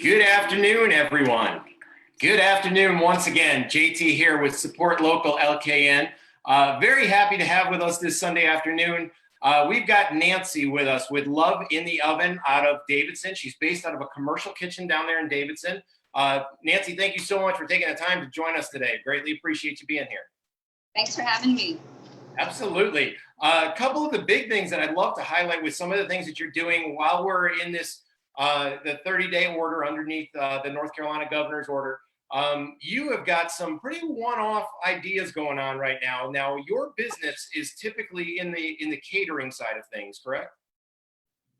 Good afternoon, everyone. Good afternoon once again. JT here with Support Local LKN. Very happy to have with us this Sunday afternoon. We've got Nancy with us with Love in the Oven out of Davidson. She's based out of a commercial kitchen down there in Davidson. Nancy, thank you so much for taking the time to join us today. Greatly appreciate you being here. Thanks for having me. Absolutely. A couple of the big things that I'd love to highlight with some of the things that you're doing while we're in this the 30-day order underneath the North Carolina governor's order. You have got some pretty one-off ideas going on right now. Now, your business is typically in the catering side of things, correct?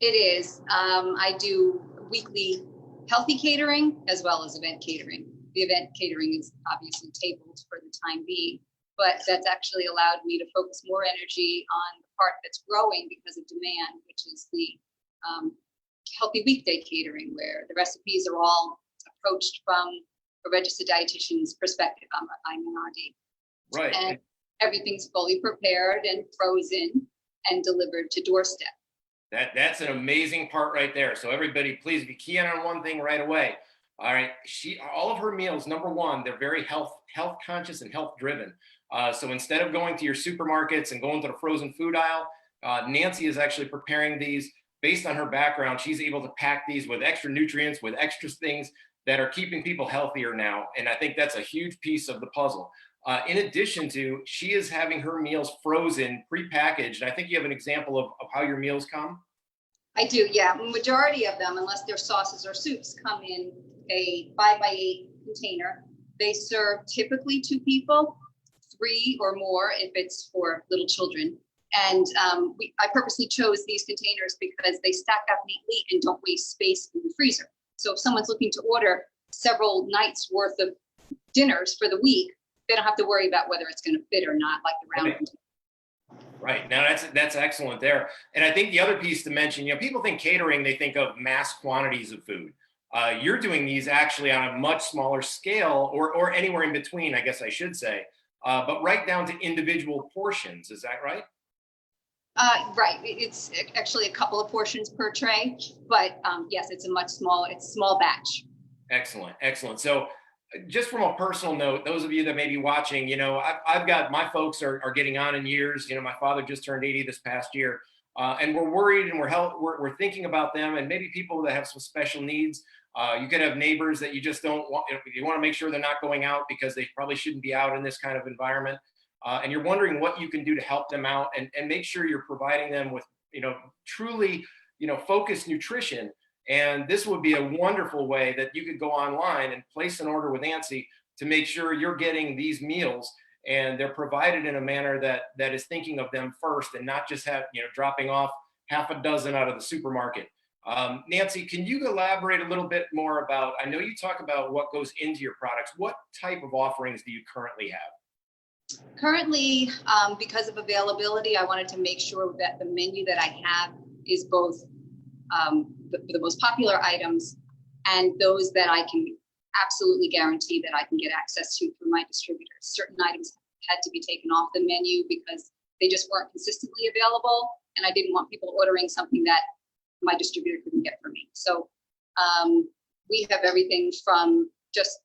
It is. I do weekly healthy catering as well as event catering. The event catering is obviously tabled for the time being, but that's actually allowed me to focus more energy on the part that's growing because of demand, which is the healthy weekday catering, where the recipes are all approached from a registered dietitian's perspective. I'm an RD. Right. And everything's fully prepared and frozen and delivered to doorstep. That's an amazing part right there. So everybody, please be keying on one thing right away. All right, all of her meals, number one, they're very health conscious and health driven. So instead of going to your supermarkets and going to the frozen food aisle, Nancy is actually preparing these. Based on her background, she's able to pack these with extra nutrients, with extra things that are keeping people healthier now. And I think that's a huge piece of the puzzle. In addition to, she is having her meals frozen, pre-packaged. I think you have an example of how your meals come. I do, yeah. Majority of them, unless they're sauces or soups, come in a 5x8 container. They serve typically 2 people, 3 or more if it's for little children. And I purposely chose these containers because they stack up neatly and don't waste space in the freezer. So if someone's looking to order several nights worth of dinners for the week, they don't have to worry about whether it's going to fit or not, like the round container. Right. Now that's excellent there. And I think the other piece to mention, people think catering, they think of mass quantities of food. You're doing these actually on a much smaller scale or anywhere in between, I guess I should say, but right down to individual portions. Is that right? Right. It's actually a couple of portions per tray, but yes, it's small batch. Excellent. Excellent. So just from a personal note, those of you that may be watching, I've got, my folks are getting on in years. My father just turned 80 this past year, and we're worried and we're thinking about them and maybe people that have some special needs. You could have neighbors that you just don't want, you want to make sure they're not going out because they probably shouldn't be out in this kind of environment. And you're wondering what you can do to help them out and make sure you're providing them with, truly, focused nutrition. And this would be a wonderful way that you could go online and place an order with Nancy to make sure you're getting these meals and they're provided in a manner that is thinking of them first and not just dropping off half a dozen out of the supermarket. Nancy, can you elaborate a little bit more about, I know you talk about what goes into your products. What type of offerings do you currently have? Currently, because of availability, I wanted to make sure that the menu that I have is both the most popular items and those that I can absolutely guarantee that I can get access to through my distributors. Certain items had to be taken off the menu because they just weren't consistently available, and I didn't want people ordering something that my distributor couldn't get for me. So we have everything from just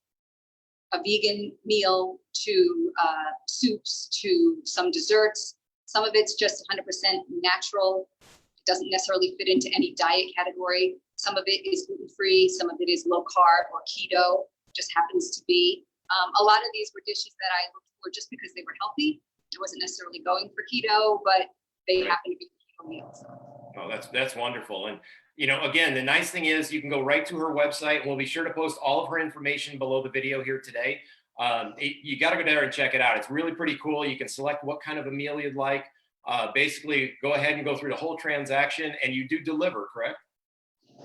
a vegan meal to soups to some desserts. Some of it's just 100% natural. It doesn't necessarily fit into any diet category. Some of it is gluten-free. Some of it is low carb or keto, just happens to be. A lot of these were dishes that I looked for just because they were healthy. I wasn't necessarily going for keto, but they happen to be keto meals. Oh, that's wonderful. And again, the nice thing is you can go right to her website, and we'll be sure to post all of her information below the video here today. You got to go there and check it out. It's really pretty cool. You can select what kind of a meal you'd like. Basically, go ahead and go through the whole transaction, and you do deliver, correct?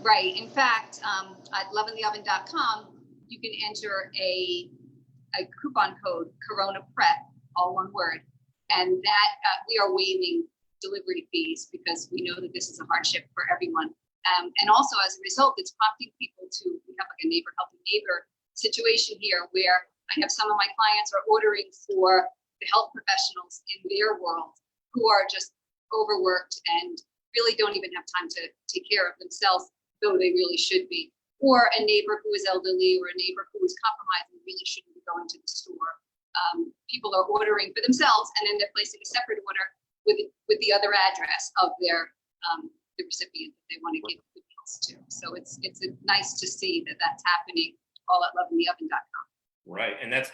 Right. In fact, at loveintheoven.com, you can enter a coupon code, Corona Prep, all one word, and that we are waiving delivery fees because we know that this is a hardship for everyone. And also as a result, it's prompting people we have like a neighbor helping neighbor situation here where I have some of my clients are ordering for the health professionals in their world who are just overworked and really don't even have time to take care of themselves, though they really should be. or a neighbor who is elderly or a neighbor who is compromised and really shouldn't be going to the store. People are ordering for themselves, and then they're placing a separate order with the other address of the recipient that they want to give the meals to. So it's nice to see that that's happening all at loveintheoven.com. Right, and that's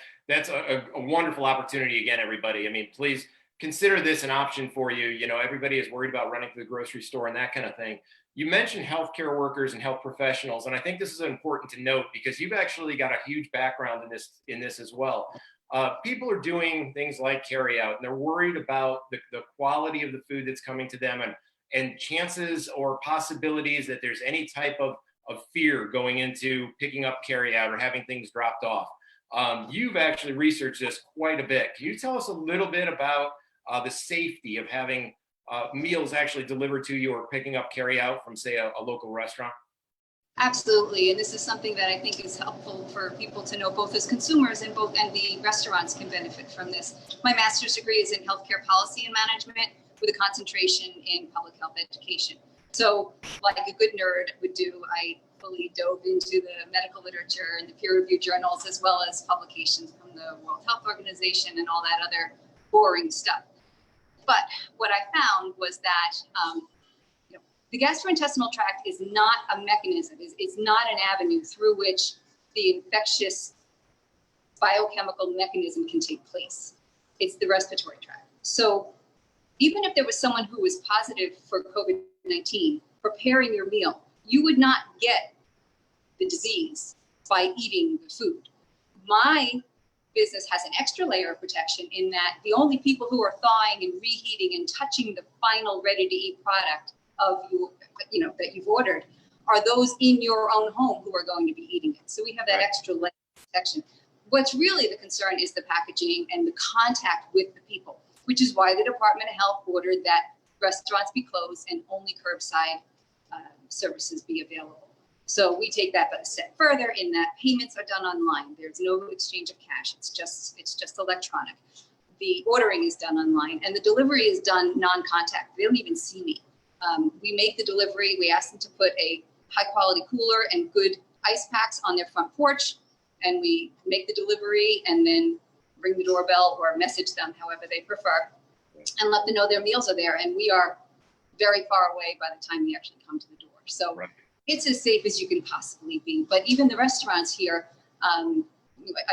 a wonderful opportunity again, everybody. I mean, please consider this an option for you. You know, everybody is worried about running to the grocery store and that kind of thing. You mentioned healthcare workers and health professionals, and I think this is important to note because you've actually got a huge background in this as well. People are doing things like carry out, and they're worried about the quality of the food that's coming to them, and chances or possibilities that there's any type of fear going into picking up carry out or having things dropped off. You've actually researched this quite a bit. Can you tell us a little bit about the safety of having meals actually delivered to you or picking up carry out from, say, a local restaurant? Absolutely, and this is something that I think is helpful for people to know, both as consumers and the restaurants can benefit from this. My master's degree is in healthcare policy and management with a concentration in public health education. So, like a good nerd would do, I fully dove into the medical literature and the peer-reviewed journals, as well as publications from the World Health Organization and all that other boring stuff. But what I found was that the gastrointestinal tract is not a mechanism, it's not an avenue through which the infectious biochemical mechanism can take place. It's the respiratory tract. So even if there was someone who was positive for COVID-19, preparing your meal, you would not get the disease by eating the food. My business has an extra layer of protection in that the only people who are thawing and reheating and touching the final ready-to-eat product of that you've ordered are those in your own home who are going to be eating it. So we have that extra layer of protection. What's really the concern is the packaging and the contact with the people, which is why the Department of Health ordered that restaurants be closed and only curbside services be available. So we take that a step further in that payments are done online. There's no exchange of cash. It's just electronic. The ordering is done online, and the delivery is done non-contact. They don't even see me. We make the delivery. We ask them to put a high-quality cooler and good ice packs on their front porch, and we make the delivery and then ring the doorbell or message them, however they prefer, and let them know their meals are there. And we are very far away by the time they actually come to the door. So it's as safe as you can possibly be. But even the restaurants here, I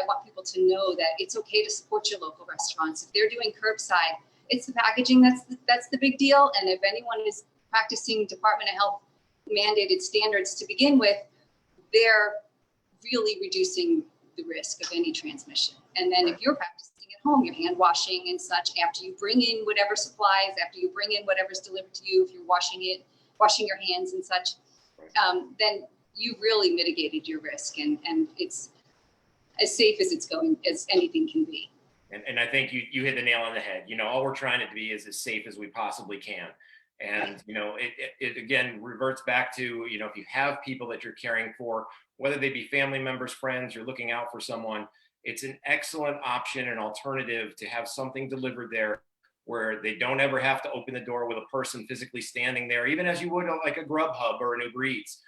want people to know that it's okay to support your local restaurants. If they're doing curbside, it's the packaging that's the big deal. And if anyone is practicing Department of Health mandated standards to begin with, they're really reducing the risk of any transmission. And then if you're practicing at home, your hand washing and such, after you bring in whatever supplies, after you bring in whatever's delivered to you, if you're washing your hands and such, then you really mitigated your risk, and it's as safe as anything can be. And I think you hit the nail on the head. You know, all we're trying to be is as safe as we possibly can. And, you know, it again reverts back to, you know, if you have people that you're caring for, whether they be family members, friends, you're looking out for someone, it's an excellent option and alternative to have something delivered there where they don't ever have to open the door with a person physically standing there, even as you would like a Grubhub or an Uber Eats.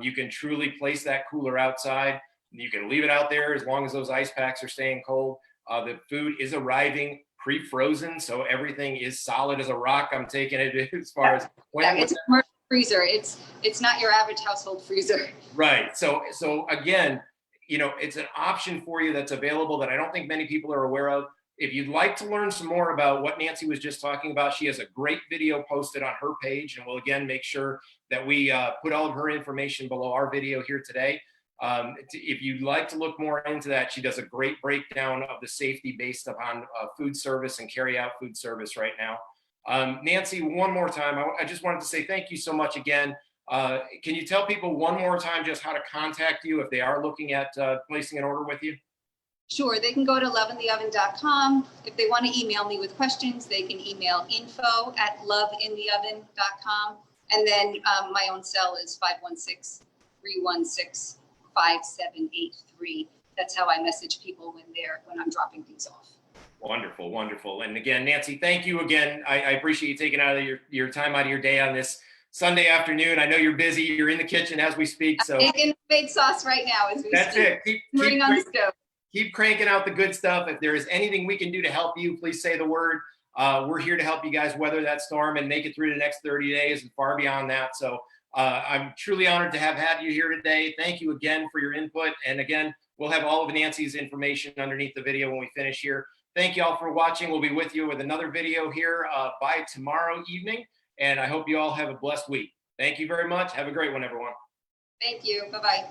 You can truly place that cooler outside. You can leave it out there as long as those ice packs are staying cold. The food is arriving pre-frozen, so everything is solid as a rock. I'm taking it as far as it's a commercial freezer. It's not your average household freezer. Right. So again, you know, it's an option for you that's available that I don't think many people are aware of. If you'd like to learn some more about what Nancy was just talking about, she has a great video posted on her page, and we'll again make sure that we put all of her information below our video here today. If you'd like to look more into that, she does a great breakdown of the safety based upon food service and carry out food service right now. Nancy, one more time, I just wanted to say thank you so much again. Can you tell people one more time just how to contact you if they are looking at placing an order with you? Sure, they can go to loveintheoven.com. If they want to email me with questions, they can email info@loveintheoven.com. And then my own cell is 516-316-5783. That's how I message people when I'm dropping things off. Wonderful, wonderful. And again, Nancy, thank you again. I appreciate you taking out of your time out of your day on this Sunday afternoon. I know you're busy. You're in the kitchen as we speak. So I'm making homemade sauce right now as we that's speak. it. Simmering on the stove. Keep cranking out the good stuff. If there is anything we can do to help you, please say the word. We're here to help you guys weather that storm and make it through the next 30 days and far beyond that. So I'm truly honored to have had you here today. Thank you again for your input. And again, we'll have all of Nancy's information underneath the video when we finish here. Thank you all for watching. We'll be with you with another video here by tomorrow evening. And I hope you all have a blessed week. Thank you very much. Have a great one, everyone. Thank you. Bye-bye.